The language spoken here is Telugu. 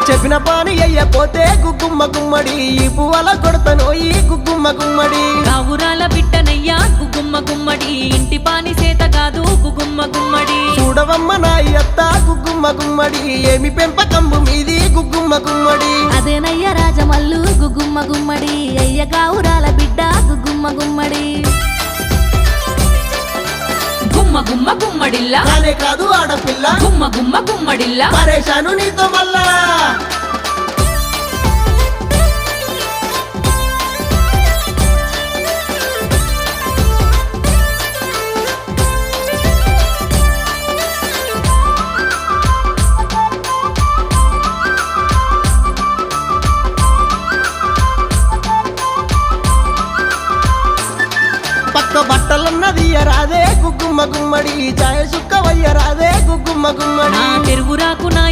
చెప్పిన పాని అయ్యపోతే గుగ్గుమ్మ గుమ్మడి ఈ పువ్వల కొడతను ఈ గుగ్గుమ్మ గుమ్మడి కావురాల బిడ్డనయ్యా గుగ్గుమ్మ గుమ్మడి ఇంటి పాని సేత కాదు గుగ్గుమ్మ గుమ్మడి చూడవమ్మ నా అత్త గుగ్గుమ్మ గుమ్మడి ఏమి పెంపకంబు మీది గుగ్గుమ్మ గుమ్మడి అదేనయ్య రాజమల్లు గుగ్గుమ్మ గుమ్మడి అయ్య గావురాల బిడ్డ గుగ్గుమ్మ గుమ్మడి గుమ్మ గుమ్మ గుమ్మడిల్లా కానే కాదు ఆడపిల్ల గుమ్మ గుమ్మ గుమ్మడిల్లా పరేషాను నీతో మళ్ళా పక్క బట్టలన్నది రాదే గుగ్గుమ్మ గుమ్మడి చాయ సుక్కవయ్య రాదే గుగ్గుమ్మ గుమ్మడి నా తెరువురాకు నా